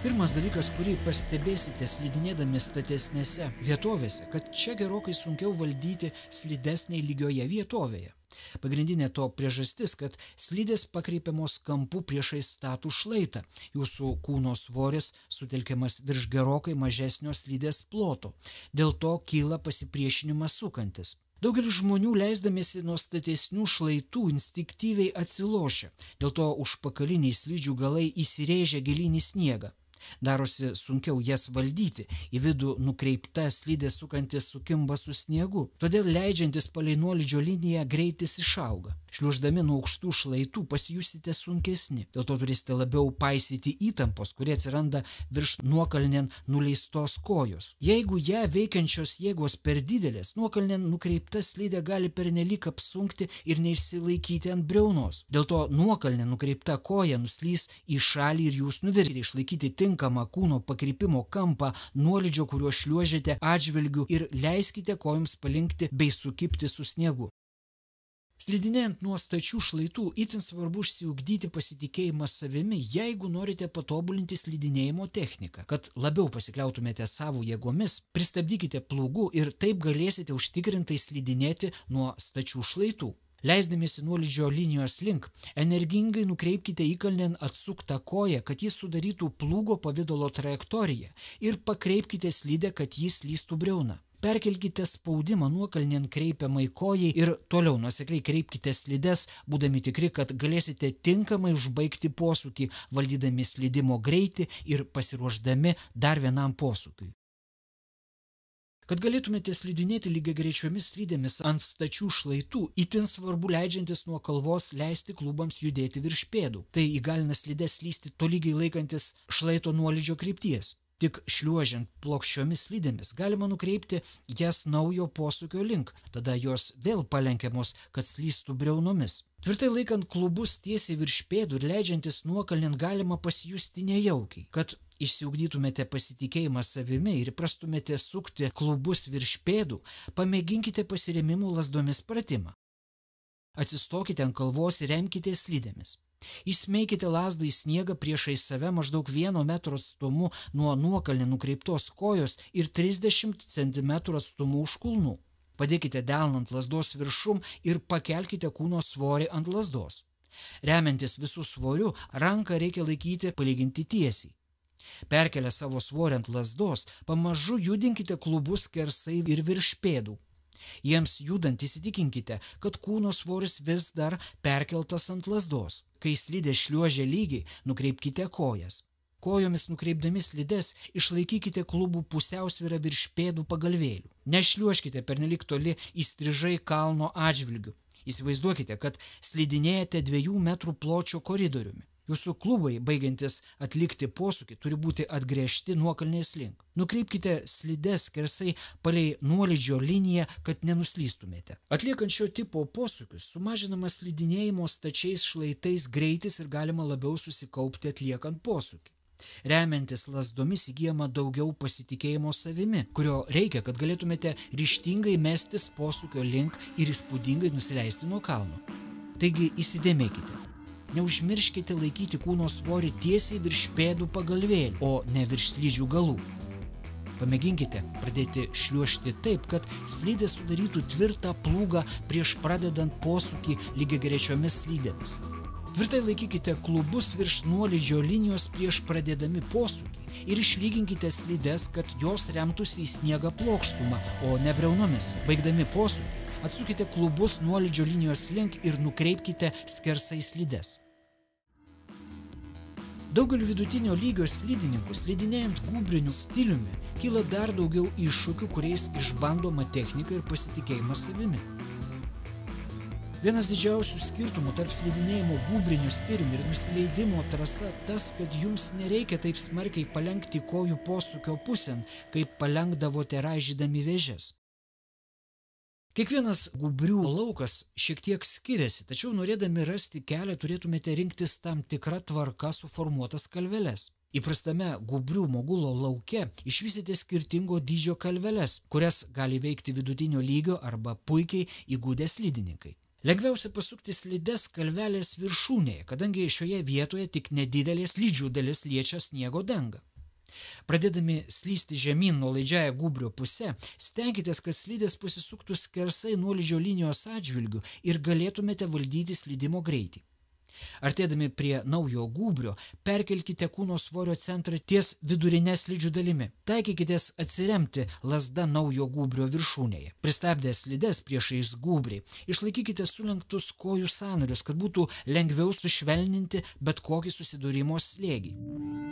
Pirmas dalykas, kurį pastebėsite slidinėdami statesnėse vietovėse, kad čia gerokai sunkiau valdyti slides nei lygioje vietovėje. Pagrindinė to priežastis, kad slidės pakreipiamos kampu priešais statų šlaitą. Jūsų kūno svoris sutelkiamas virš gerokai mažesnio slidės ploto. Dėl to kyla pasipriešinimas sukantis. Daugelis žmonių leisdamiesi nuo statesnių šlaitų instinktyviai atsilošia. Dėl to užpakaliniai slidžių galai įsirėžia gilyn į sniegą. Darosi sunkiau jas valdyti, į vidų nukreipta slidė sukantis sukimba su sniegu, todėl leidžiantis palei nuolydžio liniją greitis išauga. Šliuoždami nuo aukštų šlaitų pasijusite sunkesni, dėl to turėsite labiau paisyti įtampos, kurie atsiranda virš nuokalnėn nuleistos kojos. Jeigu ją veikiančios jėgos per didelės, nuokalnėn nukreipta slidė gali pernelyg apsunkti ir neišsilaikyti ant briaunos. Dėl to nuokalnėn nukreipta koja nuslys į šalį ir jūs nuvirsite. Išlaikyti tinkamą kūno pakrypimo kampą nuolydžio, kuriuo šliuožiate atžvilgiu ir leiskite kojoms palinkti bei sukibti su sniegu. Slidinėjant nuo stačių šlaitų itin svarbu išsiugdyti pasitikėjimą savimi, jeigu norite patobulinti slidinėjimo techniką. Kad labiau pasikliautumėte savo jėgomis, pristabdykite plūgu ir taip galėsite užtikrintai slidinėti nuo stačių šlaitų. Leisdamiesi nuolydžio linijos link, energingai nukreipkite įkalnėn atsuktą koją, kad jis sudarytų plūgo pavidalo trajektoriją ir pakreipkite slidę, kad jis lystų briauna. Perkelkite spaudimą nuokalnėn kreipiamai kojai ir toliau nuosekliai kreipkite slides, būdami tikri, kad galėsite tinkamai užbaigti posūkį, valdydami slidimo greitį ir pasiruošdami dar vienam posūkiui. Kad galėtumėte slidinėti lygiagrečiomis slidėmis ant stačių šlaitų, itin svarbu leidžiantis nuo kalvos leisti klubams judėti virš pėdų. Tai įgalina slides slysti tolygiai laikantis šlaito nuolydžio krypties. Tik šliuožiant plokščiomis slidėmis galima nukreipti jas naujo posūkio link, tada jos vėl palenkiamos, kad slystų briaunomis. Tvirtai laikant klubus tiesiai virš pėdų ir leidžiantis nuokalnėn galima pasijusti nejaukiai. Kad išsiugdytumėte pasitikėjimą savimi ir prastumėte sukti klubus virš pėdų, pamėginkite pasirėmimo lazdomis pratimą. Atsistokite ant kalvos ir remkite slidėmis. Įsmeikite lazdą į sniegą priešais save maždaug 1 metro atstumu nuo nuokalnėn nukreiptos kojos ir 30 cm atstumu už kulnų. Padėkite delną ant lazdos viršum ir pakelkite kūno svorį ant lazdos. Remiantis visų svoriu, ranką reikia laikyti palyginti tiesiai. Perkelę savo svorį ant lazdos, pamažu judinkite klubus skersai ir virš pėdų. Jiems judant įsitikinkite, kad kūno svoris vis dar perkeltas ant lazdos. Kai slidė šliuožia lygiai, nukreipkite kojas. Kojomis nukreipdami slides išlaikykite klubų pusiausvyrą virš pėdų pagalvėlių. Nešliuožkite pernelyg toli įstrižai kalno atžvilgiu. Įsivaizduokite, kad slidinėjate 2 metrų pločio koridoriumi. Jūsų klubai, baigiantis atlikti posūkį, turi būti atgręžti nuokalnės link. Nukreipkite slides skersai palei nuolydžio liniją, kad nenuslystumėte. Atliekant šio tipo posūkius, sumažinamas slidinėjimo stačiais šlaitais greitis ir galima labiau susikaupti atliekant posūkį. Remiantis lazdomis įgyjama daugiau pasitikėjimo savimi, kurio reikia, kad galėtumėte ryžtingai mestis posūkio link ir įspūdingai nusileisti nuo kalno. Taigi įsidėmėkite. Neužmirškite laikyti kūno svorį tiesiai virš pėdų pagalvėlių, o ne virš slidžių galų. Pamėginkite pradėti šliuožti taip, kad slidė sudarytų tvirtą plūgą prieš pradedant posūkį lygiagrečiomis slidėmis. Tvirtai laikykite klubus virš nuolydžio linijos prieš pradėdami posūkį ir išlyginkite slides, kad jos remtųsi į sniegą plokštumą, o ne briaunomis. Baigdami posūkį, atsukite klubus nuolydžio linijos link ir nukreipkite skersai slides. Daugeliu vidutinio lygio slidininkų slidinėjant gūbriniu stiliumi kyla dar daugiau iššūkių, kuriais išbandoma technika ir pasitikėjimas savimi. Vienas didžiausių skirtumų tarp slidinėjimo gūbriniu stiliumi ir nusileidimo trasa tas, kad jums nereikia taip smarkiai palenkti kojų posūkio pusėn, kaip palenkdavote raižydami vėžes. Kiekvienas gūbrių laukas šiek tiek skiriasi, tačiau norėdami rasti kelią turėtumėte rinktis tam tikrą tvarką suformuotas kalveles. Įprastame gūbrių mogulo lauke išvysite skirtingo dydžio kalveles, kurias gali veikti vidutinio lygio arba puikiai įgūdę slidininkai. Lengviausia pasukti slides kalvelės viršūnėje, kadangi šioje vietoje tik nedidelė slidžių dalis liečia sniego dangą. Pradėdami slysti žemyn nuolaidžiąją gūbrio pusę, stenkitės, kad slidės pasisuktų skersai nuolydžio linijos atžvilgių ir galėtumėte valdyti slydimo greitį. Artėdami prie naujo gūbrio, perkelkite kūno svorio centrą ties vidurinė slidžių dalimi. Taikykitės atsiremti lazda naujo gūbrio viršūnėje. Pristabdę slides priešais gūbrį, išlaikykite sulenktus kojų sąnarius, kad būtų lengviau sušvelninti bet kokį susidūrimo slėgį.